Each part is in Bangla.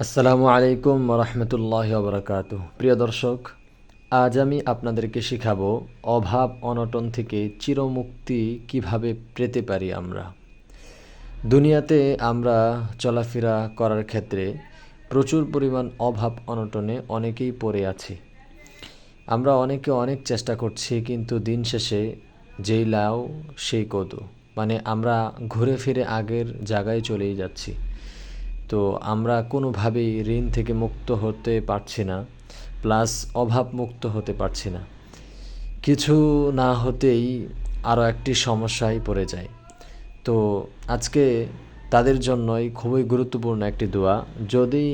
আসসালামু আলাইকুম রহমতুল্লাহ বরকাতুহ। প্রিয় দর্শক, আজ আমি আপনাদেরকে শেখাবো অভাব অনটন থেকে চিরমুক্তি কিভাবে পেতে পারি আমরা। দুনিয়াতে আমরা চলাফেরা করার ক্ষেত্রে প্রচুর পরিমাণ অভাব অনটনে অনেকেই পড়ে আছি। আমরা অনেকে অনেক চেষ্টা করছি, কিন্তু দিন শেষে যেই লাউ সেই কদু, মানে আমরা ঘুরে ফিরে আগের জায়গায় চলেই যাচ্ছি। তো আমরা কোনোভাবেই ঋণ থেকে মুক্ত হতে পারছি না, প্লাস অভাব মুক্ত হতে পারছি না। কিছু না হতেই আরও একটি সমস্যায় পড়ে যায়। তো আজকে তাদের জন্যই খুবই গুরুত্বপূর্ণ একটি দোয়া। যদি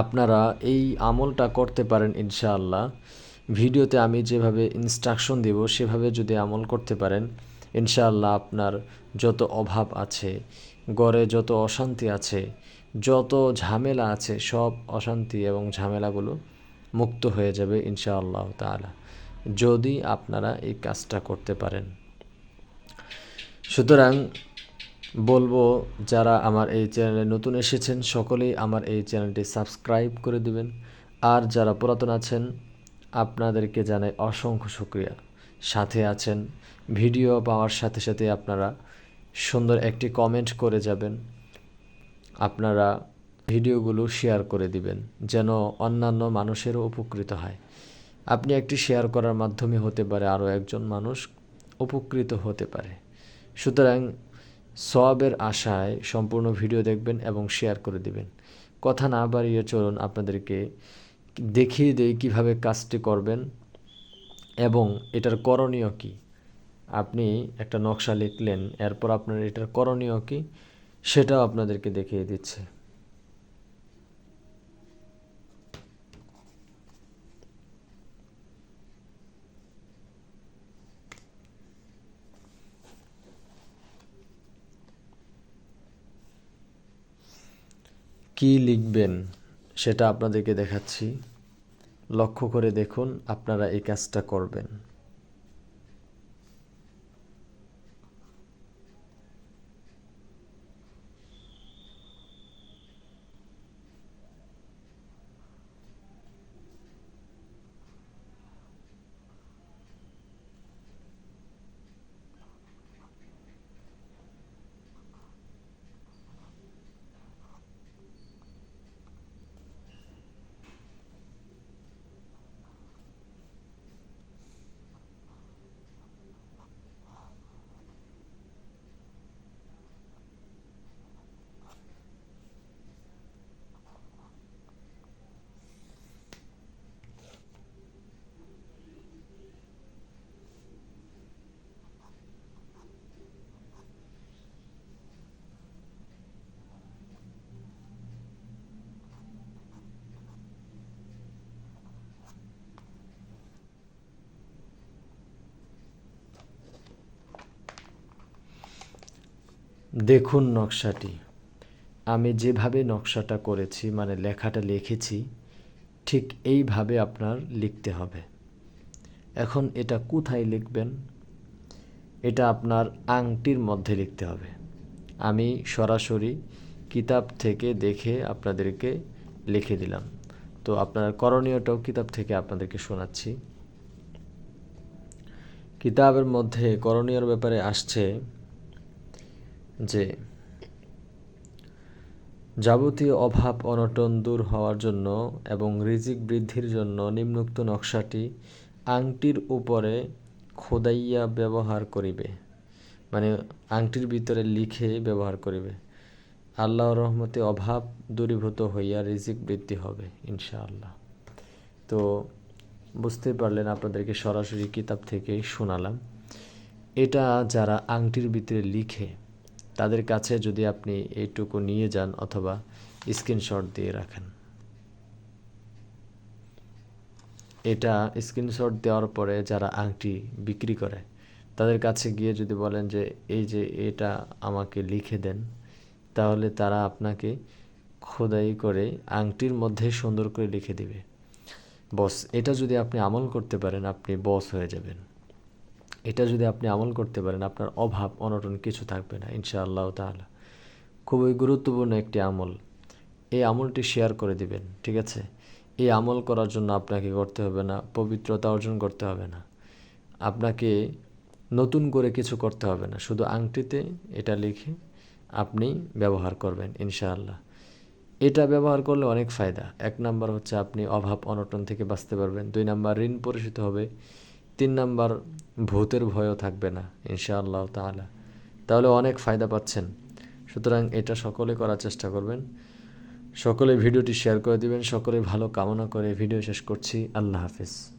আপনারা এই আমলটা করতে পারেন ইনশাআল্লাহ, ভিডিওতে আমি যেভাবে ইনস্ট্রাকশন দেব সেভাবে যদি আমল করতে পারেন, ইনশাআল্লাহ আপনার যত অভাব আছে, ঘরে যত অশান্তি আছে, যত ঝামেলা আছে, সব অশান্তি এবং ঝামেলাগুলো মুক্ত হয়ে যাবে ইনশাআল্লাহ তাআলা, যদি আপনারা এই কাজটা করতে পারেন। সুতরাং বলবো, যারা আমার এই চ্যানেলে নতুন এসেছেন সকলেই আমার এই চ্যানেলটি সাবস্ক্রাইব করে দিবেন। আর যারা পুরাতন আছেন আপনাদেরকে জানাই অসংখ্য শুকরিয়া। সাথে আছেন, ভিডিও পাওয়ার সাথে সাথে আপনারা সুন্দর একটি কমেন্ট করে যাবেন। আপনারা ভিডিওগুলো শেয়ার করে দিবেন যেন অন্যান্য মানুষেরও উপকৃত হয়। আপনি একটি শেয়ার করার মাধ্যমে হতে পারে আরও একজন মানুষ উপকৃত হতে পারে। সুতরাং সওয়াবের আশায় সম্পূর্ণ ভিডিও দেখবেন এবং শেয়ার করে দিবেন। কথা না বাড়িয়ে চলুন আপনাদেরকে দেখিয়ে দেই কীভাবে কাজটি করবেন এবং এটার করণীয় কী। আপনি একটা নকশা লিখলেন, এরপর আপনার এটার করণীয় কী সেটাও আপনাদেরকে দেখিয়ে দিচ্ছে। কি লিখবেন সেটা আপনাদেরকে দেখাচ্ছি, লক্ষ্য করে দেখুন আপনারা এই কাজটা করবেন। দেখুন নকশাটি, আমি যেভাবে নকশাটা করেছি, মানে লেখাটা লিখেছি, ঠিক এইভাবে আপনার লিখতে হবে। এখন এটা কোথায় লিখবেন? এটা আপনার আংটির মধ্যে লিখতে হবে। আমি সরাসরি কিতাব থেকে দেখে আপনাদেরকে লিখে দিলাম। তো আপনার করণীয়টাও কিতাব থেকে আপনাদেরকে শোনাচ্ছি। কিতাবের মধ্যে করণীয়র ব্যাপারে আসছে যে যাবতীয় অভাব অনটন দূর হওয়ার জন্য এবং রিজিক বৃদ্ধির জন্য নিম্নোক্ত নকশাটি আংটির উপরে খোদাইয়া ব্যবহার করিবে, মানে আংটির ভিতরে লিখে ব্যবহার করিবে। আল্লাহর রহমতে অভাব দূরীভূত হইয়া রিজিক বৃদ্ধি হবে ইনশাআল্লাহ। তো বুঝতে পারলেন, আপনাদেরকে সরাসরি কিতাব থেকেই শোনালাম। এটা যারা আংটির ভিতরে লিখে তাদের কাছে যদি আপনি এইটুকু নিয়ে যান অথবা স্ক্রিনশট দিয়ে রাখেন, এটা স্ক্রিনশট দেওয়ার পরে যারা আংটি বিক্রি করে তাদের কাছে গিয়ে যদি বলেন যে এই যে এটা আমাকে লিখে দেন, তাহলে তারা আপনাকে খোদাই করে আংটির মধ্যে সুন্দর করে লিখে দিবে। বস, এটা যদি আপনি আমল করতে পারেন আপনি বস হয়ে যাবেন। এটা যদি আপনি আমল করতে পারেন আপনার অভাব অনটন কিছু থাকবে না ইনশাআল্লাহ তাআলা। খুবই গুরুত্বপূর্ণ একটি আমল। এই আমলটি শেয়ার করে দিবেন, ঠিক আছে? এই আমল করার জন্য আপনাকে করতে হবে না, পবিত্রতা অর্জন করতে হবে না, আপনাকে নতুন করে কিছু করতে হবে না, শুধু আংটিতে এটা লিখে আপনি ব্যবহার করবেন ইনশাআল্লাহ। এটা ব্যবহার করলে অনেক ফায়দা। ১ নাম্বার হচ্ছে আপনি অভাব অনটন থেকে বাঁচতে পারবেন। ২ নাম্বার ঋণ পরিশোধ হবে। ৩ নাম্বার ভূতের ভয়ও থাকবে না ইনশাআল্লাহ তাআলা। তাহলে অনেক ফায়দা পাচ্ছেন। সুতরাং এটা সকলে করার চেষ্টা করবেন। সকলে ভিডিওটি শেয়ার করে দিবেন। সকলে ভালো কামনা করে ভিডিও শেষ করছি। আল্লাহ হাফেজ।